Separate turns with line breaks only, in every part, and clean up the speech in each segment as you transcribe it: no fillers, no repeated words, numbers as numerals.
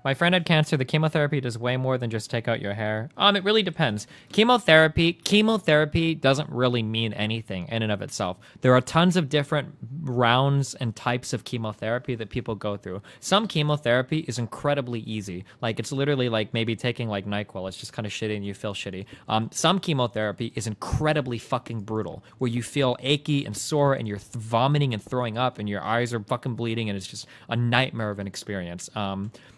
My friend had cancer. The chemotherapy does way more than just take out your hair. It really depends. Chemotherapy doesn't really mean anything in and of itself. There are tons of different rounds and types of chemotherapy that people go through. Some chemotherapy is incredibly easy. Like it's literally like maybe taking like NyQuil. It's just kind of shitty and you feel shitty. Some chemotherapy is incredibly fucking brutal, where you feel achy and sore and you're vomiting and throwing up and your eyes are fucking bleeding and it's just a nightmare of an experience.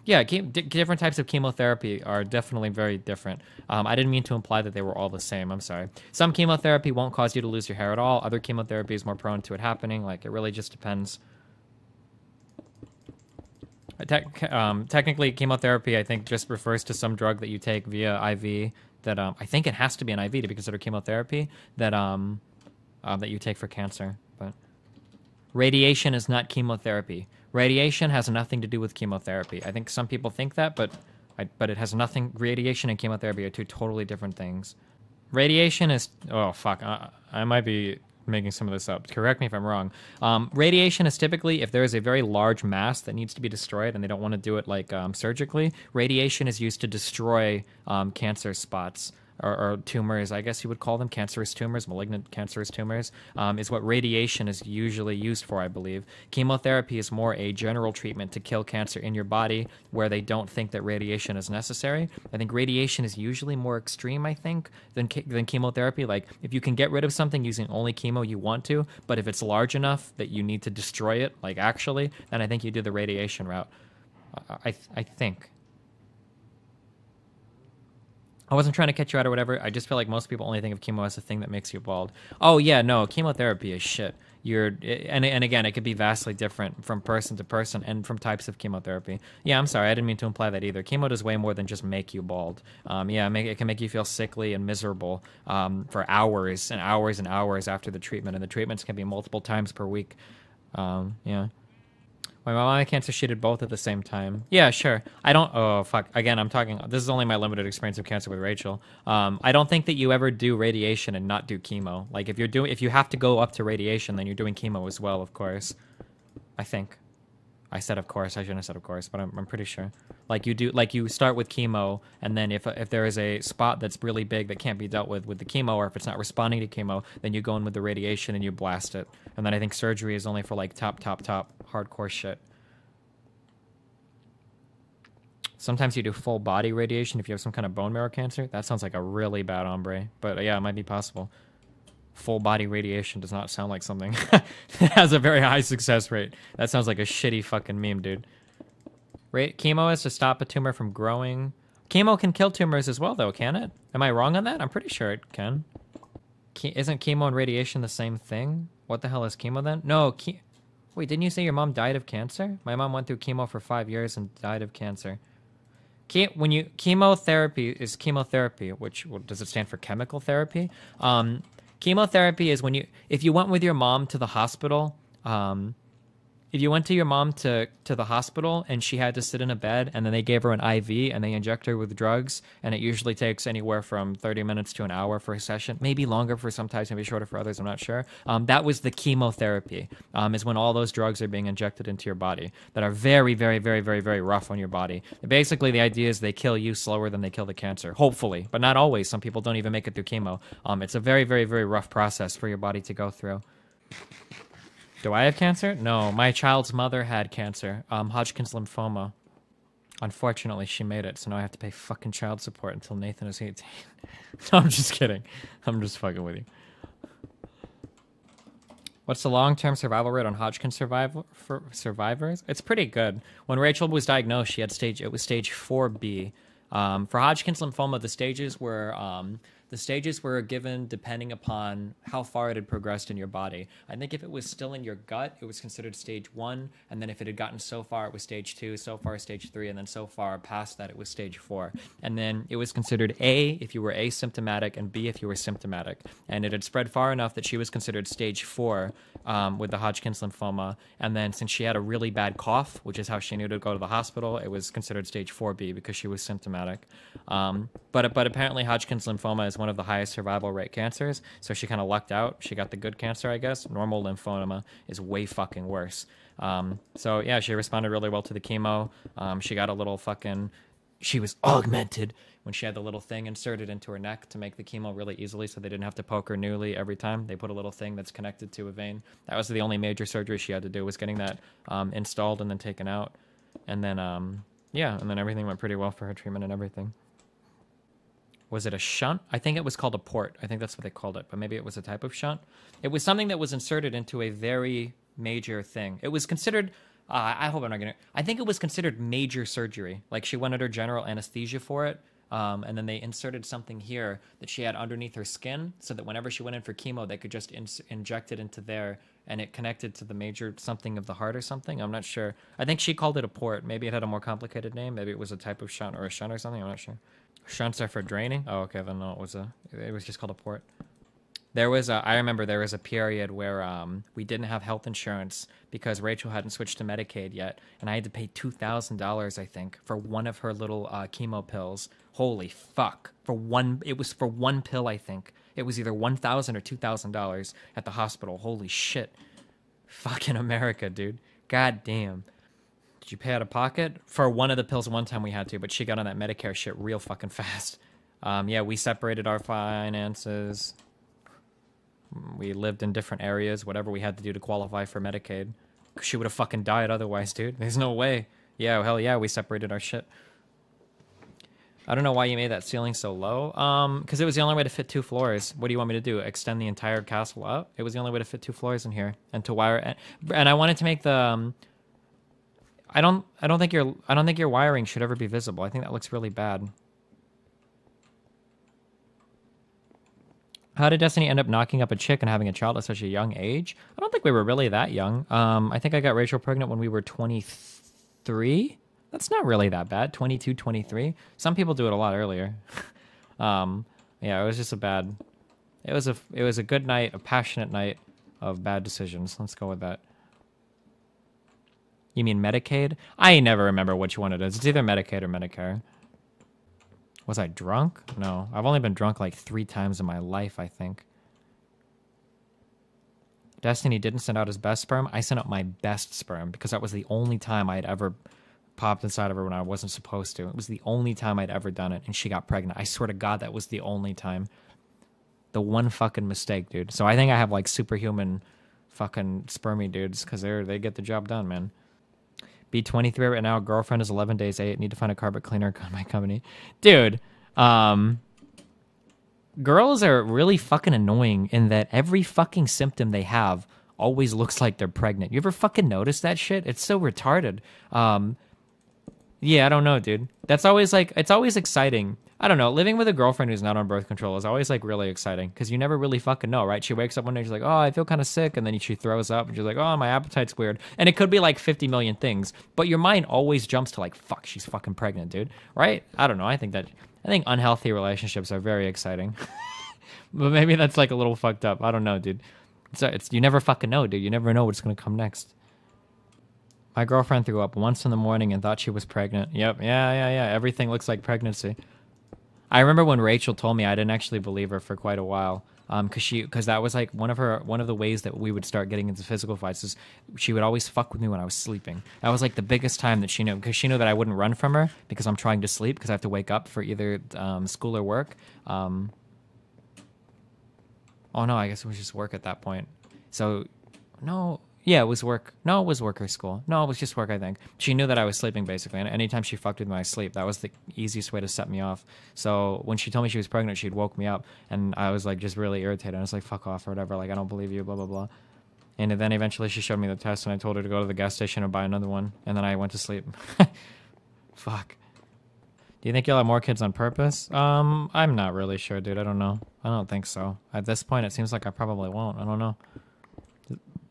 Yeah, different types of chemotherapy are definitely very different. I didn't mean to imply that they were all the same. I'm sorry. Some chemotherapy won't cause you to lose your hair at all. Other chemotherapy is more prone to it happening. Like, it really just depends. Technically, chemotherapy, I think, just refers to some drug that you take via IV that I think it has to be an IV to be considered chemotherapy that that you take for cancer. But radiation is not chemotherapy. Radiation has nothing to do with chemotherapy. I think some people think that, but it has nothing. Radiation and chemotherapy are two totally different things. Radiation is... Oh, fuck. I might be making some of this up. Correct me if I'm wrong. Radiation is typically, if there is a very large mass that needs to be destroyed and they don't want to do it like surgically, radiation is used to destroy cancer spots. Or tumors, I guess you would call them, cancerous tumors, malignant cancerous tumors, is what radiation is usually used for, I believe. Chemotherapy is more a general treatment to kill cancer in your body where they don't think that radiation is necessary. I think radiation is usually more extreme, I think, than chemotherapy. Like, if you can get rid of something using only chemo, you want to, but if it's large enough that you need to destroy it, like actually, then I think you do the radiation route. I think. I wasn't trying to catch you out or whatever. I just feel like most people only think of chemo as a thing that makes you bald. Oh yeah, no, chemotherapy is shit. And again, it could be vastly different from person to person and from types of chemotherapy. Yeah, I'm sorry, I didn't mean to imply that either. Chemo does way more than just make you bald. Yeah, it can make you feel sickly and miserable for hours and hours and hours after the treatment, and the treatments can be multiple times per week. Yeah. My mom had cancer, she did both at the same time. Yeah, sure. I don't... Oh, fuck. Again, I'm talking... This is only my limited experience of cancer with Rachel. I don't think that you ever do radiation and not do chemo. Like, if you have to go up to radiation, then you're doing chemo as well, of course. I think. I said of course. I shouldn't have said of course, but I'm pretty sure. Like, you start with chemo, and then if there is a spot that's really big that can't be dealt with the chemo, or if it's not responding to chemo, then you go in with the radiation and you blast it. And then I think surgery is only for, like, top hardcore shit. Sometimes you do full body radiation if you have some kind of bone marrow cancer. That sounds like a really bad hombre, but yeah, it might be possible. Full body radiation does not sound like something that has a very high success rate. That sounds like a shitty fucking meme, dude. Chemo is to stop a tumor from growing. Chemo can kill tumors as well, though, can it? Am I wrong on that? I'm pretty sure it can. Isn't chemo and radiation the same thing? What the hell is chemo then? No, wait, didn't you say your mom died of cancer? My mom went through chemo for 5 years and died of cancer. Chemotherapy is chemotherapy, which, well, does it stand for chemical therapy? Chemotherapy is if you went with your mom to the hospital, if you went to your mom to the hospital and she had to sit in a bed and then they gave her an IV and they inject her with drugs, and it usually takes anywhere from 30 minutes to an hour for a session, maybe longer for some types, maybe shorter for others, I'm not sure. That was the chemotherapy, is when all those drugs are being injected into your body that are very, very, very, very, very rough on your body. Basically, the idea is they kill you slower than they kill the cancer, hopefully, but not always. Some people don't even make it through chemo. It's a very, very, very rough process for your body to go through. Do I have cancer? No, my child's mother had cancer, Hodgkin's lymphoma. Unfortunately, she made it, so now I have to pay fucking child support until Nathan is 18. No, I'm just kidding. I'm just fucking with you. What's the long-term survival rate on Hodgkin's survivors? It's pretty good. When Rachel was diagnosed, it was stage 4B. For Hodgkin's lymphoma, the stages were given depending upon how far it had progressed in your body. I think if it was still in your gut, it was considered stage 1, and then if it had gotten so far, it was stage 2, so far stage 3, and then so far past that, it was stage 4. And then it was considered A if you were asymptomatic and B if you were symptomatic. And it had spread far enough that she was considered stage 4 with the Hodgkin's lymphoma. And then since she had a really bad cough, which is how she knew to go to the hospital, it was considered stage 4B because she was symptomatic. But apparently Hodgkin's lymphoma is one of the highest survival rate cancers, so she kind of lucked out. She got the good cancer, I guess. Normal lymphoma is way fucking worse. So yeah, she responded really well to the chemo. She got a little fucking, she was augmented when she had the little thing inserted into her neck to make the chemo really easily, so they didn't have to poke her newly every time. They put a little thing that's connected to a vein. That was the only major surgery she had to do, was getting that installed and then taken out. And then yeah, and then everything went pretty well for her treatment and everything. Was it a shunt? I think it was called a port. I think that's what they called it, but maybe it was a type of shunt. It was something that was inserted into a very major thing. It was considered, I hope I'm not going to, I think it was considered major surgery. Like she went under general anesthesia for it, and then they inserted something here that she had underneath her skin so that whenever she went in for chemo, they could just inject it into there, and it connected to the major something of the heart or something. I'm not sure. I think she called it a port. Maybe it had a more complicated name. Maybe it was a type of shunt or a shunt or something. I'm not sure. Shunts are for draining? Oh, okay, then no, it was just called a port. I remember there was a period where we didn't have health insurance because Rachel hadn't switched to Medicaid yet, and I had to pay $2,000, I think, for one of her little chemo pills. Holy fuck. It was for one pill, I think. It was either $1,000 or $2,000 at the hospital. Holy shit. Fucking America, dude. God damn. Did you pay out of pocket? For one of the pills one time we had to, but she got on that Medicare shit real fucking fast. Yeah, we separated our finances. We lived in different areas, whatever we had to do to qualify for Medicaid. She would have fucking died otherwise, dude. There's no way. Yeah, hell yeah, we separated our shit. I don't know why you made that ceiling so low. Because it was the only way to fit 2 floors. What do you want me to do? Extend the entire castle up? It was the only way to fit 2 floors in here. And to wire it. And I wanted to make the... I don't think your wiring should ever be visible. I think that looks really bad. How did Destiny end up knocking up a chick and having a child at such a young age? I don't think we were really that young. I think I got Rachel pregnant when we were 23. That's not really that bad. 22, 23. Some people do it a lot earlier. Yeah, it was just a bad. It was a good night, a passionate night of bad decisions. Let's go with that. You mean Medicaid? I never remember which one it is. It's either Medicaid or Medicare. Was I drunk? No. I've only been drunk like 3 times in my life, I think. Destiny didn't send out his best sperm. I sent out my best sperm because that was the only time I had ever popped inside of her when I wasn't supposed to. It was the only time I'd ever done it, and she got pregnant. I swear to God, that was the only time. The one fucking mistake, dude. So I think I have like superhuman fucking spermy dudes because they get the job done, man. Be 23 right now. Girlfriend is 11 days 8. Need to find a carpet cleaner on my company. Dude, girls are really fucking annoying in that every fucking symptom they have always looks like they're pregnant. You ever fucking notice that shit? It's so retarded. Yeah, I don't know, dude. That's always like, it's always exciting. I don't know. Living with a girlfriend who's not on birth control is always like really exciting because you never really fucking know, right? She wakes up one day, she's like, oh, I feel kind of sick. And then she throws up and she's like, oh, my appetite's weird. And it could be like 50 million things, but your mind always jumps to like, fuck, she's fucking pregnant, dude. Right? I don't know. I think unhealthy relationships are very exciting, but maybe that's like a little fucked up. I don't know, dude. You never fucking know, dude. You never know what's going to come next. My girlfriend threw up once in the morning and thought she was pregnant. Yep. Yeah. Everything looks like pregnancy. I remember when Rachel told me, I didn't actually believe her for quite a while. Because that was like one of the ways that we would start getting into physical fights is she would always fuck with me when I was sleeping. That was like the biggest time that she knew, because she knew that I wouldn't run from her because I'm trying to sleep because I have to wake up for either school or work. Oh no, I guess it was just work at that point. So no. Yeah, it was work. No, it was work or school. No, it was just work, I think. She knew that I was sleeping, basically. And anytime she fucked with me, I sleep. That was the easiest way to set me off. So when she told me she was pregnant, she'd woke me up. And I was, like, just really irritated. I was like, fuck off or whatever. Like, I don't believe you, blah, blah, blah. And then eventually she showed me the test, and I told her to go to the gas station and buy another one. And then I went to sleep. Fuck. Do you think you'll have more kids on purpose? I'm not really sure, dude. I don't know. I don't think so. At this point, it seems like I probably won't. I don't know.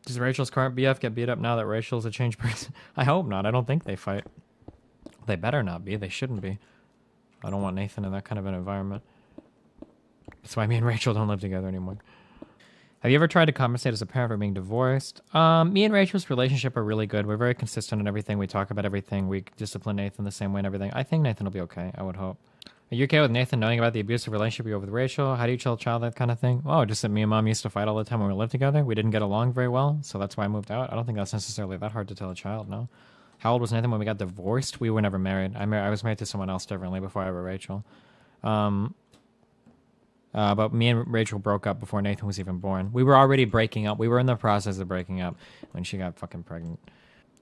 Does Rachel's current BF get beat up now that Rachel's a changed person? I hope not. I don't think they fight. They better not be. They shouldn't be. I don't want Nathan in that kind of an environment. That's why me and Rachel don't live together anymore. Have you ever tried to compensate as a parent for being divorced? Me and Rachel's relationship are really good. We're very consistent in everything. We talk about everything. We discipline Nathan the same way and everything. I think Nathan will be okay. I would hope. Are you okay with Nathan knowing about the abusive relationship you have with Rachel? How do you chill child, that kind of thing? Oh, just that me and mom used to fight all the time when we lived together. We didn't get along very well, so that's why I moved out. I don't think that's necessarily that hard to tell a child, no. How old was Nathan when we got divorced? We were never married. I was married to someone else differently before I met Rachel. But me and Rachel broke up before Nathan was even born. We were already breaking up. We were in the process of breaking up when she got fucking pregnant.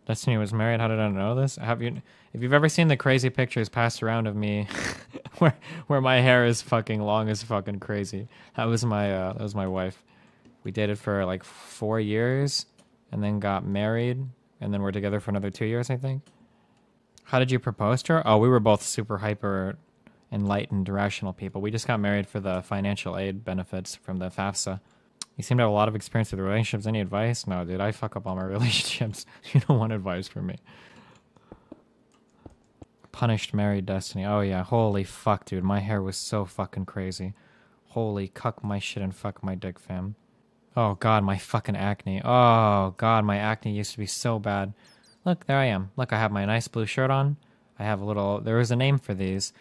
Destiny was married. How did I know this? If you've ever seen the crazy pictures passed around of me, where my hair is fucking long as fucking crazy, that was my wife. We dated for like 4 years, and then got married, and then we're together for another 2 years, I think. How did you propose to her? Oh, we were both super hyper enlightened, rational people. We just got married for the financial aid benefits from the FAFSA. You seem to have a lot of experience with relationships. Any advice? No, dude, I fuck up all my relationships. You don't want advice from me. Punished married Destiny. Oh, yeah. Holy fuck, dude. My hair was so fucking crazy. Holy cuck my shit and fuck my dick, fam. Oh, God, my fucking acne. Oh, God, my acne used to be so bad. Look, there I am. Look, I have my nice blue shirt on. I have a little... There was a name for these.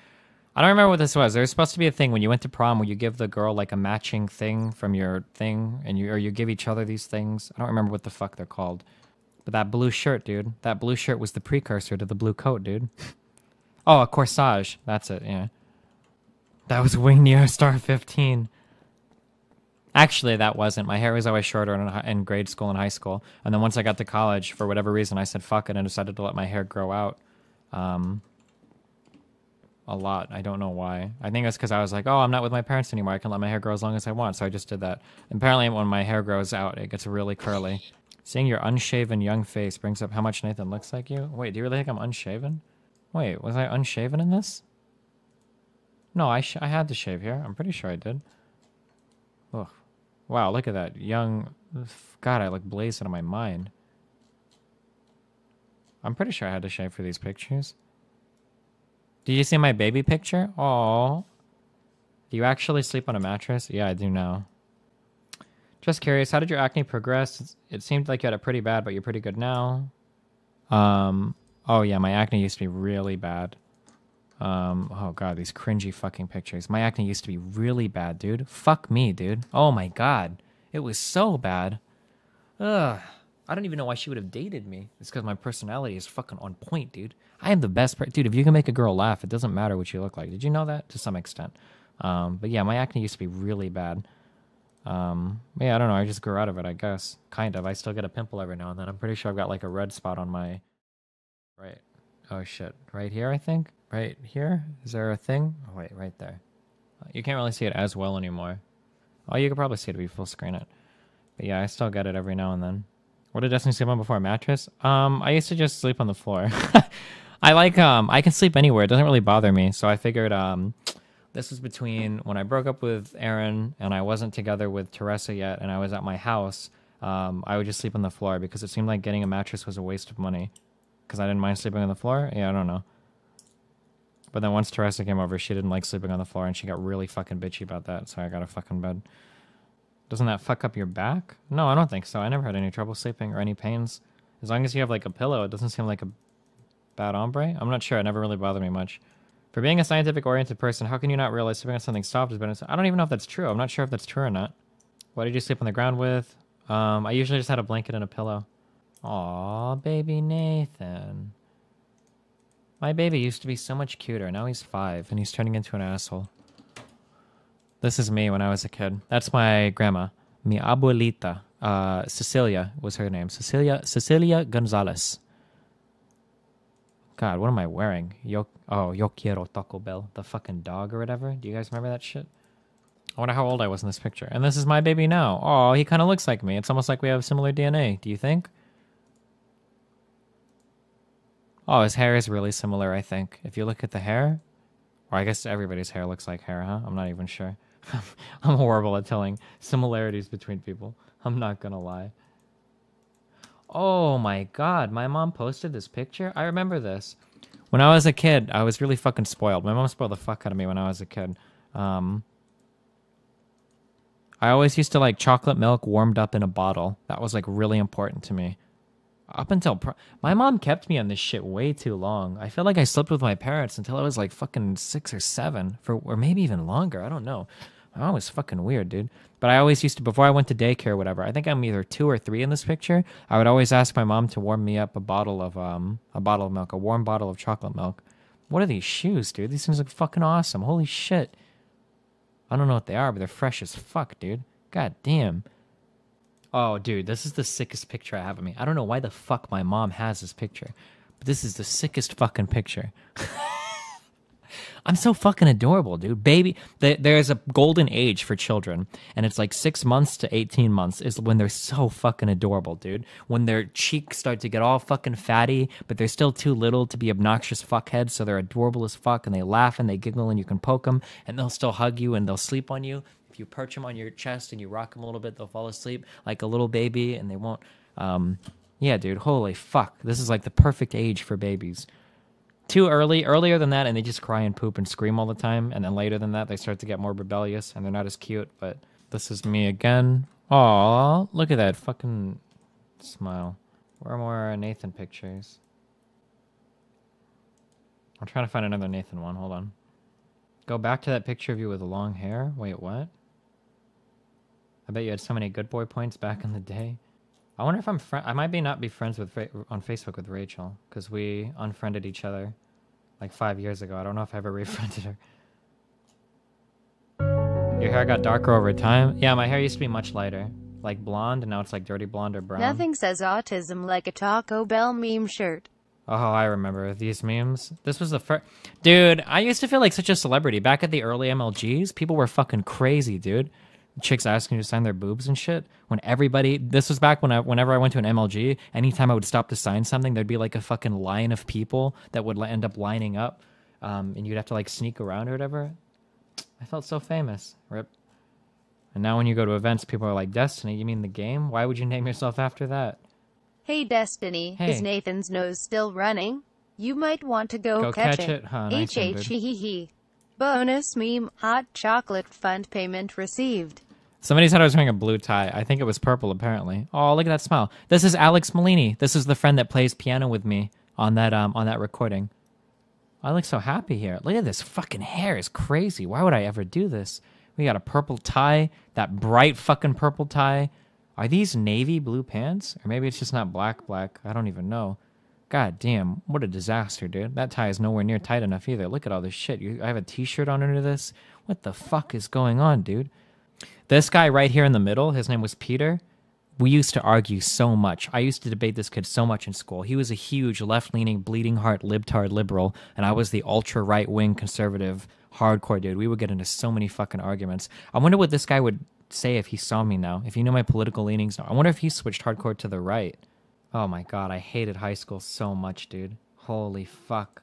I don't remember what this was. There was supposed to be a thing when you went to prom where you give the girl like a matching thing from your thing, and you give each other these things. I don't remember what the fuck they're called. But that blue shirt, dude. That blue shirt was the precursor to the blue coat, dude. Oh, a corsage. That's it, yeah. That was Wing Neo Star 15. Actually, that wasn't. My hair was always shorter in grade school and high school. And then once I got to college, for whatever reason, I said fuck it and decided to let my hair grow out. A lot. I don't know why. I think it's because I was like, oh, I'm not with my parents anymore. I can let my hair grow as long as I want. So I just did that. Apparently, when my hair grows out, it gets really curly. Seeing your unshaven young face brings up how much Nathan looks like you. Wait, do you really think I'm unshaven? Wait, was I unshaven in this? No, I had to shave here. I'm pretty sure I did. Ugh. Wow, look at that. Young... God, I look blazed out of my mind. I'm pretty sure I had to shave for these pictures. Did you see my baby picture? Aww. Do you actually sleep on a mattress? Yeah, I do now. Just curious, how did your acne progress? It seemed like you had it pretty bad, but you're pretty good now. Oh yeah, my acne used to be really bad. Oh god, these cringy fucking pictures. My acne used to be really bad, dude. Fuck me, dude. Oh my god. It was so bad. Ugh. I don't even know why she would have dated me. It's because my personality is fucking on point, dude. I am the best dude, if you can make a girl laugh, it doesn't matter what you look like. Did you know that? To some extent. But yeah, my acne used to be really bad. Yeah, I don't know. I just grew out of it, I guess. Kind of. I still get a pimple every now and then. I'm pretty sure I've got like a red spot on my... Right. Oh, shit. Right here, I think? Right here? Is there a thing? Oh, wait, right there. You can't really see it as well anymore. Oh, you could probably see it if you full screen it. But yeah, I still get it every now and then. What did Destiny sleep on before a mattress? I used to just sleep on the floor. I can sleep anywhere. It doesn't really bother me. So I figured, this was between when I broke up with Aaron and I wasn't together with Teresa yet and I was at my house. I would just sleep on the floor because it seemed like getting a mattress was a waste of money. Because I didn't mind sleeping on the floor? Yeah, I don't know. But then once Teresa came over, she didn't like sleeping on the floor and she got really fucking bitchy about that. So I got a fucking bed. Doesn't that fuck up your back? No, I don't think so. I never had any trouble sleeping or any pains. As long as you have like a pillow, it doesn't seem like a bad hombre. I'm not sure. It never really bothered me much. For being a scientific-oriented person, how can you not realize sleeping on something soft is better? I don't even know if that's true. I'm not sure if that's true or not. What did you sleep on the ground with? I usually just had a blanket and a pillow. Aw, baby Nathan. My baby used to be so much cuter. Now he's 5 and he's turning into an asshole. This is me when I was a kid. That's my grandma. Mi abuelita. Cecilia was her name. Cecilia Gonzalez. God, what am I wearing? Yo quiero Taco Bell. The fucking dog or whatever. Do you guys remember that shit? I wonder how old I was in this picture. And this is my baby now. Oh, he kind of looks like me. It's almost like we have similar DNA. Do you think? Oh, his hair is really similar, I think. If you look at the hair. Or I guess everybody's hair looks like hair, huh? I'm not even sure. I'm horrible at telling similarities between people. I'm not gonna lie. Oh my god, my mom posted this picture? I remember this. When I was a kid, I was really fucking spoiled. My mom spoiled the fuck out of me when I was a kid. I always used to like chocolate milk warmed up in a bottle. That was like really important to me. Up until my mom kept me on this shit way too long. I feel like I slept with my parents until I was like fucking 6 or 7 or maybe even longer. I don't know. My mom was fucking weird, dude. But I always used to, before I went to daycare or whatever, I think I'm either 2 or 3 in this picture. I would always ask my mom to warm me up a bottle of milk, a warm bottle of chocolate milk. What are these shoes, dude? These things look fucking awesome. Holy shit. I don't know what they are, but they're fresh as fuck, dude. God damn. Oh, dude, this is the sickest picture I have of me. I don't know why the fuck my mom has this picture, but this is the sickest fucking picture. I'm so fucking adorable, dude. Baby, there's a golden age for children, and it's like 6 months to 18 months is when they're so fucking adorable, dude. When their cheeks start to get all fucking fatty, but they're still too little to be obnoxious fuckheads, so they're adorable as fuck, and they laugh and they giggle, and you can poke them, and they'll still hug you, and they'll sleep on you. If you perch them on your chest and you rock them a little bit, they'll fall asleep like a little baby, and they won't. Yeah, dude, holy fuck. This is like the perfect age for babies. Too earlier than that, and they just cry and poop and scream all the time, and then later than that, they start to get more rebellious, and they're not as cute, but this is me again. Aw, look at that fucking smile. Where are more Nathan pictures? I'm trying to find another Nathan one, hold on. Go back to that picture of you with the long hair? Wait, what? I bet you had so many good boy points back in the day. I wonder if I might not be friends with on Facebook with Rachel, because we unfriended each other like 5 years ago. I don't know if I ever refriended her. Your hair got darker over time? Yeah, my hair used to be much lighter, like blonde, and now it's like dirty blonde or brown.
Nothing says autism like a Taco Bell meme shirt.
Oh, I remember these memes. This was the first... Dude, I used to feel like such a celebrity. Back at the early MLGs, people were fucking crazy, dude. Chicks asking you to sign their boobs and shit. When everybody... This was back whenever I went to an MLG, anytime I would stop to sign something, there'd be like a fucking line of people that would end up lining up, and you'd have to like sneak around or whatever. I felt so famous. Rip. And now when you go to events, people are like, Destiny, you mean the game? Why would you name yourself after that?
Hey Destiny,
hey.
Is Nathan's nose still running? You might want to go catch it.
Huh, nice
H-H-he-he-he. Bonus meme, hot chocolate fund payment received.
Somebody said I was wearing a blue tie. I think it was purple, apparently. Oh, look at that smile. This is Alex Malini. This is the friend that plays piano with me on that recording. I look so happy here. Look at this fucking hair. It's crazy. Why would I ever do this? We got a purple tie, that bright fucking purple tie. Are these navy blue pants? Or maybe it's just not black. I don't even know. God damn, what a disaster, dude. That tie is nowhere near tight enough either. Look at all this shit. I have a t-shirt on under this. What the fuck is going on, dude? This guy right here in the middle, his name was Peter. We used to argue so much. I used to debate this kid so much in school. He was a huge left-leaning, bleeding heart, libtard liberal, and I was the ultra-right-wing conservative hardcore dude. We would get into so many fucking arguments. I wonder what this guy would say if he saw me now, if he knew my political leanings now. I wonder if he switched hardcore to the right. Oh my god, I hated high school so much, dude. Holy fuck.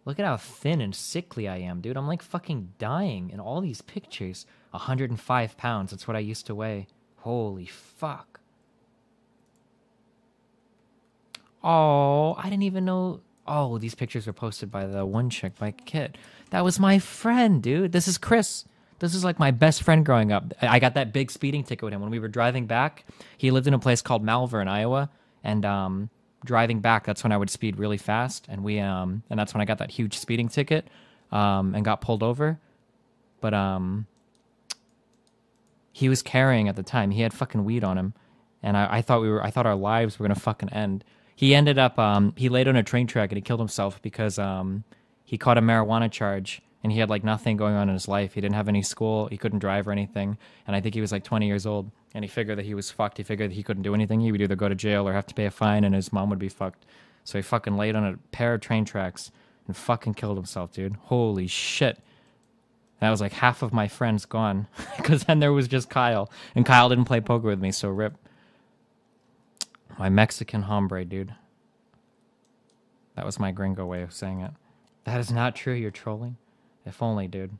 Look at how thin and sickly I am, dude. I'm like fucking dying in all these pictures. 105 pounds, that's what I used to weigh. Holy fuck. Oh, I didn't even know... Oh, these pictures were posted by the one chick, by Kit. That was my friend, dude. This is Chris. This is like my best friend growing up. I got that big speeding ticket with him. When we were driving back, he lived in a place called Malvern, Iowa, and driving back, that's when I would speed really fast, and that's when I got that huge speeding ticket, and got pulled over. But he was carrying at the time. He had fucking weed on him, and I thought our lives were gonna fucking end. He ended up he laid on a train track and he killed himself because he caught a marijuana charge. And he had like nothing going on in his life. He didn't have any school. He couldn't drive or anything. And I think he was like 20 years old. And he figured that he was fucked. He figured that he couldn't do anything. He would either go to jail or have to pay a fine, and his mom would be fucked. So he fucking laid on a pair of train tracks and fucking killed himself, dude. Holy shit. That was like half of my friends gone. Because then there was just Kyle. And Kyle didn't play poker with me, so rip. My Mexican hombre, dude. That was my gringo way of saying it. That is not true. You're trolling. If only, dude.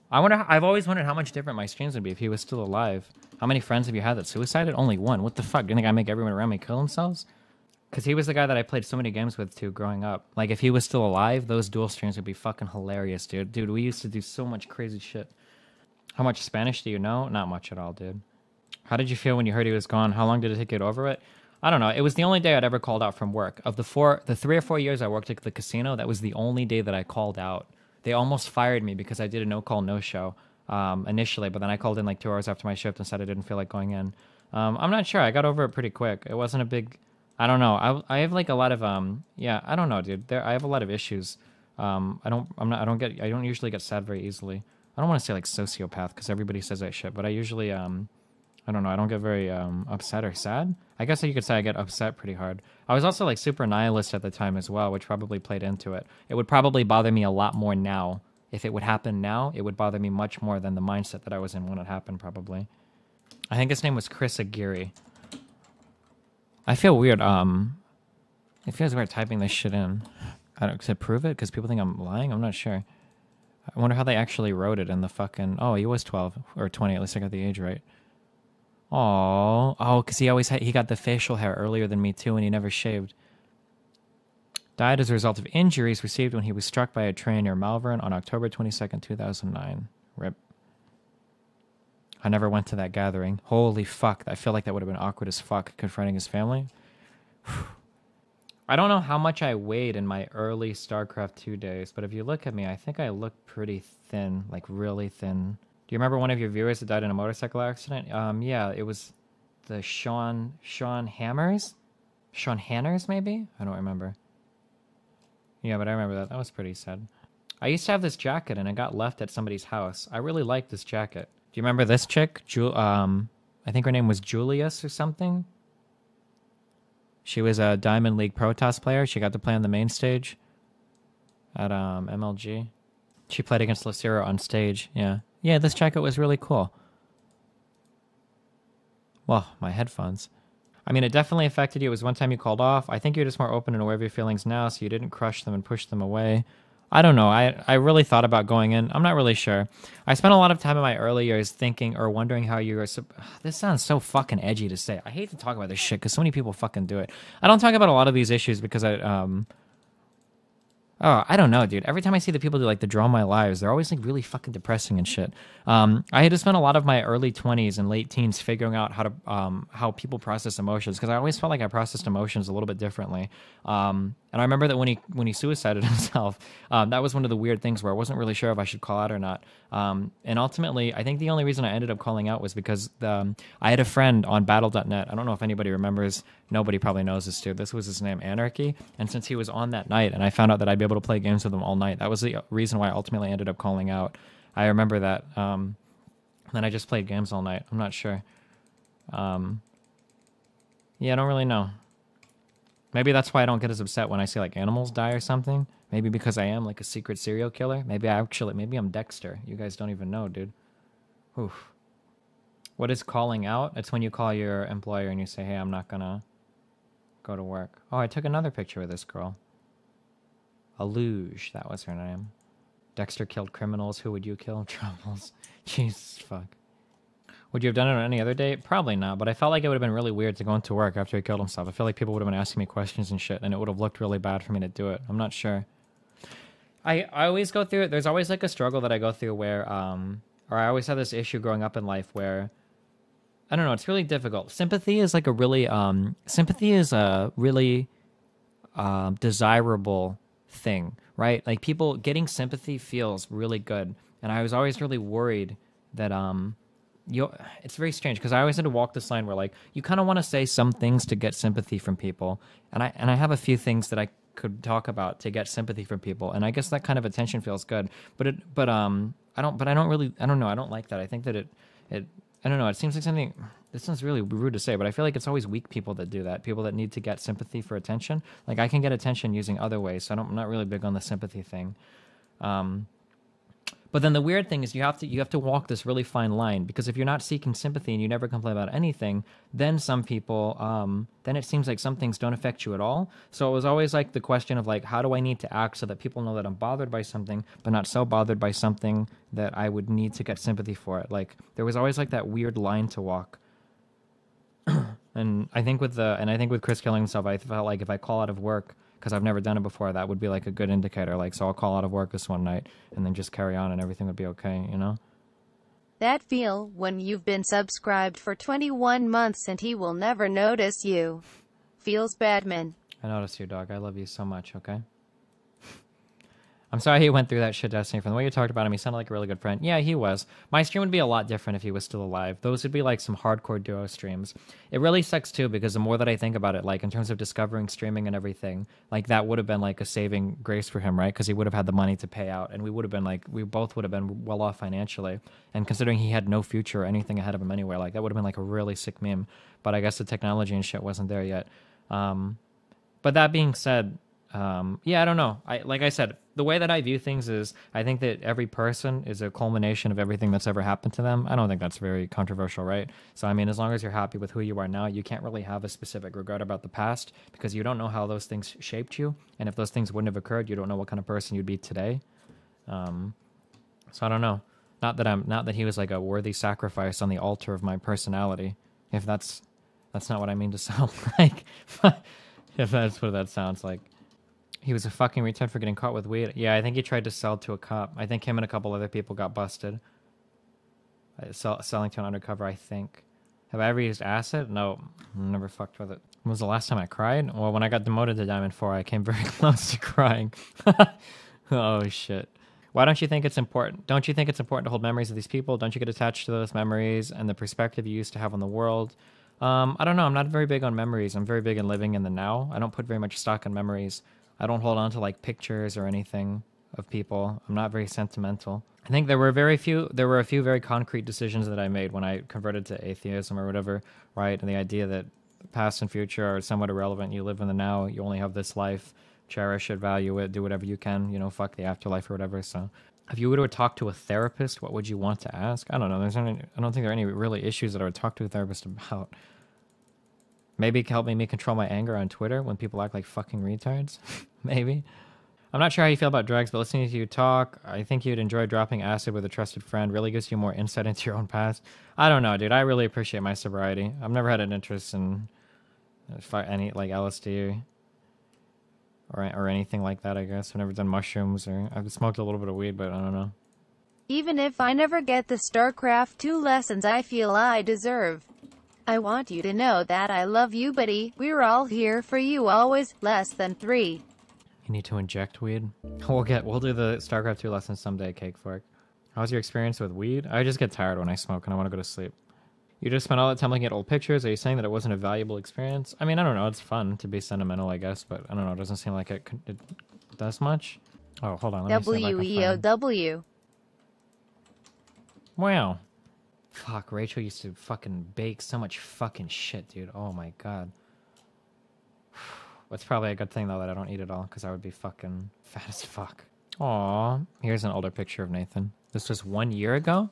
I've always wondered how much different my streams would be if he was still alive. How many friends have you had that suicided? Only one. What the fuck? Do you think I make everyone around me kill themselves? Because he was the guy that I played so many games with, too, growing up. Like, if he was still alive, those dual streams would be fucking hilarious, dude. Dude, we used to do so much crazy shit. How much Spanish do you know? Not much at all, dude. How did you feel when you heard he was gone? How long did it take you to get over it? I don't know. It was the only day I'd ever called out from work. Of the 3 or 4 years I worked at the casino, that was the only day that I called out. They almost fired me because I did a no call, no show initially, but then I called in like 2 hours after my shift and said I didn't feel like going in. I'm not sure. I got over it pretty quick. It wasn't a big. I don't know. I have like a lot of yeah. I don't know, dude. I have a lot of issues. I don't. I'm not. I don't get. I don't usually get sad very easily. I don't want to say like sociopath because everybody says that shit, but I usually I don't know. I don't get very upset or sad. I guess you could say I get upset pretty hard. I was also like super nihilist at the time as well, which probably played into it. It would probably bother me a lot more now. If it would happen now, it would bother me much more than the mindset that I was in when it happened, probably. I think his name was Chris Aguirre. I feel weird. It feels weird typing this shit in. I don't to prove it because people think I'm lying. I'm not sure. I wonder how they actually wrote it in the fucking. Oh, he was 12 or 20. At least I got the age right. Oh, because he got the facial hair earlier than me too, and he never shaved. Died as a result of injuries received when he was struck by a train near Malvern on October 22nd, 2009. Rip. I never went to that gathering. Holy fuck. I feel like that would have been awkward as fuck, confronting his family. I don't know how much I weighed in my early StarCraft 2 days, but if you look at me, I think I look pretty thin, like really thin. Do you remember one of your viewers that died in a motorcycle accident? Yeah, it was the Sean Hammers? Sean Hanners, maybe? I don't remember. Yeah, but I remember that. That was pretty sad. I used to have this jacket, and it got left at somebody's house. I really liked this jacket. Do you remember this chick? I think her name was Julius or something. She was a Diamond League Protoss player. She got to play on the main stage at MLG. She played against Lucero on stage. Yeah. Yeah, this jacket was really cool. Well, my headphones. I mean, it definitely affected you. It was one time you called off. I think you're just more open and aware of your feelings now, so you didn't crush them and push them away. I don't know. I really thought about going in. I'm not really sure. I spent a lot of time in my early years thinking or wondering how you were... This sounds so fucking edgy to say. I hate to talk about this shit because so many people fucking do it. I don't talk about a lot of these issues because Oh, I don't know, dude. Every time I see the people do like the Draw My Lives, they're always like really fucking depressing and shit. I had to spend a lot of my early 20s and late teens figuring out how people process emotions because I always felt like I processed emotions a little bit differently. And I remember that when he suicided himself, that was one of the weird things where I wasn't really sure if I should call out or not. And ultimately, I think the only reason I ended up calling out was because I had a friend on Battle.net. I don't know if anybody remembers. Nobody probably knows this dude. This was his name, Anarchy. And since he was on that night, and I found out that I'd be able to play games with him all night, that was the reason why I ultimately ended up calling out. I remember that. Then I just played games all night. I'm not sure. Yeah, I don't really know. Maybe that's why I don't get as upset when I see like animals die or something. Maybe because I am like a secret serial killer. Maybe I'm Dexter. You guys don't even know, dude. Oof. What is calling out? It's when you call your employer and you say, hey, I'm not gonna go to work. Oh, I took another picture of this girl. Aluge, that was her name. Dexter killed criminals. Who would you kill? Troubles. Jesus fuck. Would you have done it on any other day? Probably not, but I felt like it would have been really weird to go into work after he killed himself. I feel like people would have been asking me questions and shit, and it would have looked really bad for me to do it. I'm not sure. I always go through it. There's always like a struggle that I go through where, or I always have this issue growing up in life where, I don't know, it's really difficult. Sympathy is like a really, desirable thing, right? Like people getting sympathy feels really good. And I was always really worried that, it's very strange because I always had to walk this line where like you kind of want to say some things to get sympathy from people, and I have a few things that I could talk about to get sympathy from people, and I guess that kind of attention feels good. But I don't know. I don't like that. I think that I don't know. It seems like something. This sounds really rude to say, but I feel like it's always weak people that do that. People that need to get sympathy for attention. Like I can get attention using other ways, so I'm not really big on the sympathy thing. But then the weird thing is you have to walk this really fine line because if you're not seeking sympathy and you never complain about anything, then some people, then it seems like some things don't affect you at all. So it was always like the question of like, how do I need to act so that people know that I'm bothered by something, but not so bothered by something that I would need to get sympathy for it. Like there was always like that weird line to walk. And I think with Chris killing himself, I felt like if I call out of work, because I've never done it before, that would be like a good indicator. Like, so I'll call out of work this one night and then just carry on and everything would be okay, you know?
That feel when you've been subscribed for 21 months and he will never notice you. Feels bad, man.
I noticed you, dog. I love you so much, okay? I'm sorry he went through that shit, Destiny. From the way you talked about him, he sounded like a really good friend. Yeah, he was. My stream would be a lot different if he was still alive. Those would be like some hardcore duo streams. It really sucks too, because the more that I think about it, like in terms of discovering streaming and everything, like that would have been like a saving grace for him, right? Because he would have had the money to pay out, and we would have been like, we both would have been well off financially. And considering he had no future or anything ahead of him anywhere, like that would have been like a really sick meme. But I guess the technology and shit wasn't there yet. But that being said, yeah, I don't know. Like I said, the way that I view things is I think that every person is a culmination of everything that's ever happened to them. I don't think that's very controversial, right? So, I mean, as long as you're happy with who you are now, you can't really have a specific regret about the past because you don't know how those things shaped you. And if those things wouldn't have occurred, you don't know what kind of person you'd be today. So I don't know. Not that he was like a worthy sacrifice on the altar of my personality. If that's not what I mean to sound like. If that's what that sounds like. He was a fucking retard for getting caught with weed. Yeah, I think he tried to sell to a cop. I think him and a couple other people got busted. Selling to an undercover, I think. Have I ever used acid? No, never fucked with it. When was the last time I cried? Well, when I got demoted to Diamond 4, I came very close to crying. Oh, shit. Why don't you think it's important? Don't you think it's important to hold memories of these people? Don't you get attached to those memories and the perspective you used to have on the world? I don't know. I'm not very big on memories. I'm very big in living in the now. I don't put very much stock in memories. I don't hold on to like pictures or anything of people. I'm not very sentimental. I think there were a few very concrete decisions that I made when I converted to atheism or whatever, right? And the idea that past and future are somewhat irrelevant. You live in the now. You only have this life. Cherish it, value it, do whatever you can, fuck the afterlife or whatever. So if you were to talk to a therapist, what would you want to ask? I don't know. I don't think there are any really issues that I would talk to a therapist about. Maybe helping me control my anger on Twitter when people act like fucking retards. Maybe. I'm not sure how you feel about drugs, but listening to you talk, I think you'd enjoy dropping acid with a trusted friend. Really gives you more insight into your own past. I don't know, dude. I really appreciate my sobriety. I've never had an interest in any like LSD or anything like that, I guess. I've never done mushrooms or I've smoked a little bit of weed, but I don't know.
Even if I never get the StarCraft 2 lessons I feel I deserve, I want you to know that I love you, buddy. We're all here for you always. Less than 3.
You need to inject weed? We'll do the StarCraft 2 lessons someday, Cake Fork. How's your experience with weed? I just get tired when I smoke and I want to go to sleep. You just spent all that time looking at old pictures? Are you saying that it wasn't a valuable experience? I mean, I don't know. It's fun to be sentimental, I guess, but I don't know. It doesn't seem like it does much. Oh, hold on. Let me see if I can find...
W-E-O-W.
Wow. Fuck, Rachel used to fucking bake so much fucking shit, dude. Oh my god. It's probably a good thing, though, that I don't eat it all, because I would be fucking fat as fuck. Aw. Here's an older picture of Nathan. This was 1 year ago?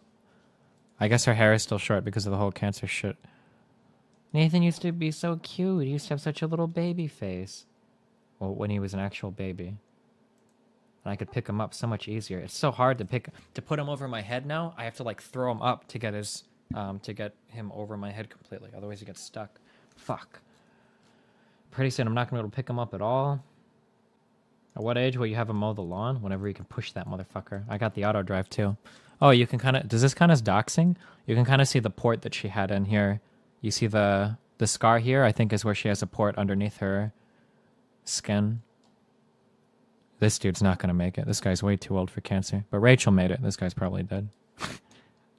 I guess her hair is still short because of the whole cancer shit. Nathan used to be so cute. He used to have such a little baby face. Well, when he was an actual baby. And I could pick him up so much easier. It's so hard to put him over my head now. I have to like throw him up to get him over my head completely. Otherwise he gets stuck. Fuck. Pretty soon I'm not gonna be able to pick him up at all. At what age will you have him mow the lawn? Whenever you can push that motherfucker. I got the auto drive too. Oh, you can kind of... Does this count as doxing? You can kind of see the port that she had in here. You see the scar here? I think is where she has a port underneath her skin. This dude's not going to make it. This guy's way too old for cancer. But Rachel made it. This guy's probably dead.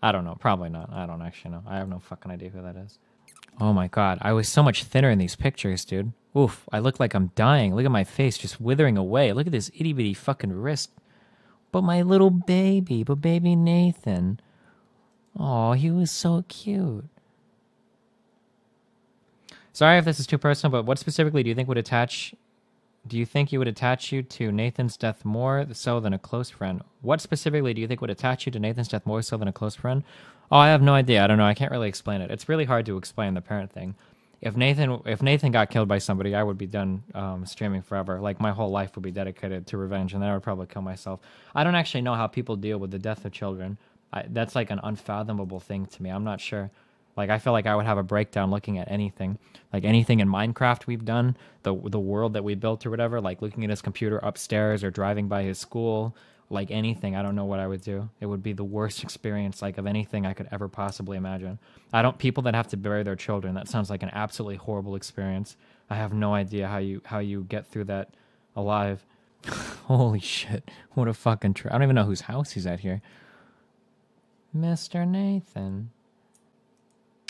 I don't know. Probably not. I don't actually know. I have no fucking idea who that is. Oh my god. I was so much thinner in these pictures, dude. Oof. I look like I'm dying. Look at my face just withering away. Look at this itty bitty fucking wrist. But my little baby. But baby Nathan. Oh, he was so cute. Sorry if this is too personal, but what specifically do you think would attach... Do you think you would attach you to Nathan's death more so than a close friend? What specifically do you think would attach you to Nathan's death more so than a close friend? Oh, I have no idea. I don't know. I can't really explain it. It's really hard to explain the parent thing. If Nathan got killed by somebody, I would be done streaming forever. Like, my whole life would be dedicated to revenge, and then I would probably kill myself. I don't actually know how people deal with the death of children. That's like an unfathomable thing to me. I'm not sure. Like, I feel like I would have a breakdown looking at anything. Like, anything in Minecraft we've done, the world that we built or whatever, like looking at his computer upstairs or driving by his school, like anything, I don't know what I would do. It would be the worst experience, like, of anything I could ever possibly imagine. People that have to bury their children, that sounds like an absolutely horrible experience. I have no idea how you get through that alive. Holy shit. What a fucking I don't even know whose house he's at here. Mr. Nathan.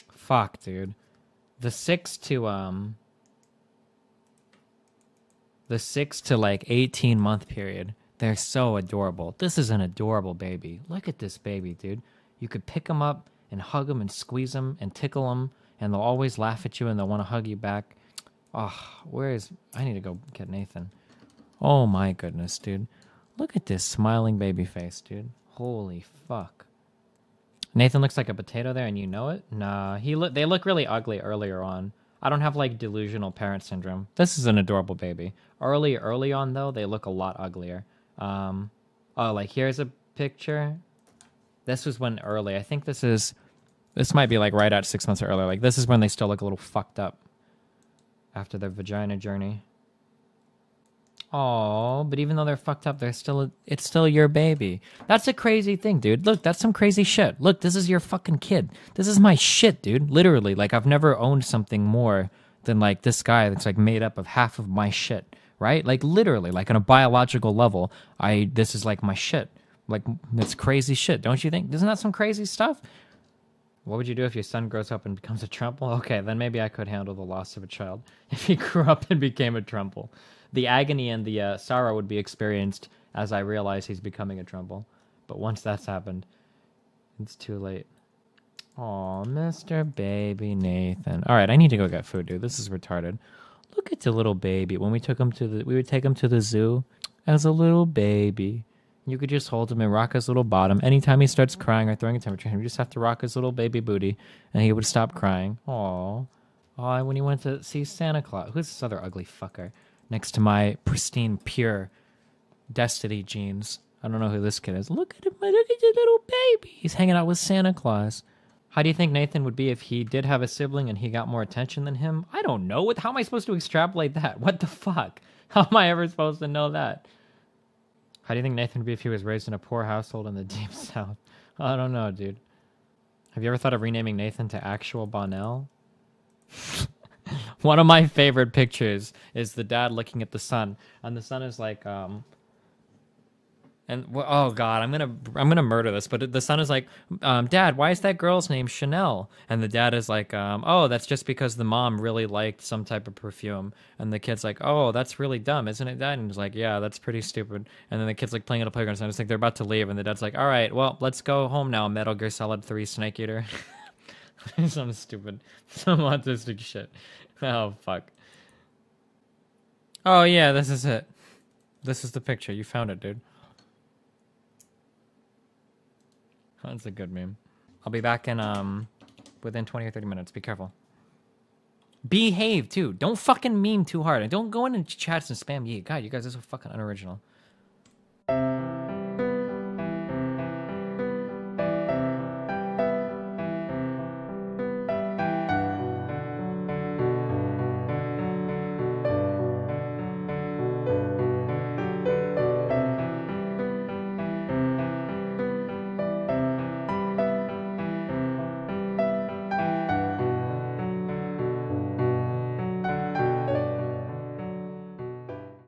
Fuck, dude. The 6 to like 18 month period. They're so adorable. This is an adorable baby. Look at this baby, dude. You could pick them up and hug them and squeeze them and tickle them, and they'll always laugh at you and they'll want to hug you back. Oh, I need to go get Nathan. Oh my goodness, dude. Look at this smiling baby face, dude. Holy fuck. Nathan looks like a potato there, and you know it? Nah, they look really ugly earlier on. I don't have, like, delusional parent syndrome. This is an adorable baby. Early on, though, they look a lot uglier. Oh, like, here's a picture. This was when early. I think this might be, like, right at 6 months or earlier. Like, this is when they still look a little fucked up after their vagina journey. Oh, but even though they're fucked up, it's still your baby. That's a crazy thing, dude. Look, that's some crazy shit. Look, this is your fucking kid. This is my shit, dude. Literally, like, I've never owned something more than, like, this guy that's, like, made up of half of my shit, right? Like, literally, like, on a biological level, this is, like, my shit. Like, that's crazy shit, don't you think? Isn't that some crazy stuff? What would you do if your son grows up and becomes a Trumple? Okay, then maybe I could handle the loss of a child if he grew up and became a Trumple. The agony and the sorrow would be experienced as I realize he's becoming a Trumple. But once that's happened, it's too late. Aw, Mr. Baby Nathan. All right, I need to go get food, dude. This is retarded. Look at the little baby. When we would take him to the zoo as a little baby. You could just hold him and rock his little bottom. Anytime he starts crying or throwing a temperature, you just have to rock his little baby booty, and he would stop crying. Aww. When he went to see Santa Claus. Who's this other ugly fucker next to my pristine, pure Destiny jeans? I don't know who this kid is. Look at him. Look at your little baby. He's hanging out with Santa Claus. How do you think Nathan would be if he did have a sibling and he got more attention than him? I don't know. How am I supposed to extrapolate that? What the fuck? How am I ever supposed to know that? How do you think Nathan would be if he was raised in a poor household in the deep south? I don't know, dude. Have you ever thought of renaming Nathan to Actual Bonnell? One of my favorite pictures is the dad looking at the son, and the son is like, oh god, I'm gonna murder this. But the son is like, Dad, why is that girl's name Chanel? And the dad is like, oh, that's just because the mom really liked some type of perfume. And the kid's like, oh, that's really dumb, isn't it, Dad? And he's like, yeah, that's pretty stupid. And then the kid's like playing at a playground, and I just think they're about to leave, and the dad's like, all right, well, let's go home now, Metal Gear Solid 3 Snake Eater. Some stupid, some autistic shit. Oh fuck. Oh yeah, this is it. This is the picture. You found it, dude. That's a good meme. I'll be back in within 20 or 30 minutes. Be careful. Behave too. Don't fucking meme too hard. And don't go into chats and spam ye. God, you guys are so fucking unoriginal.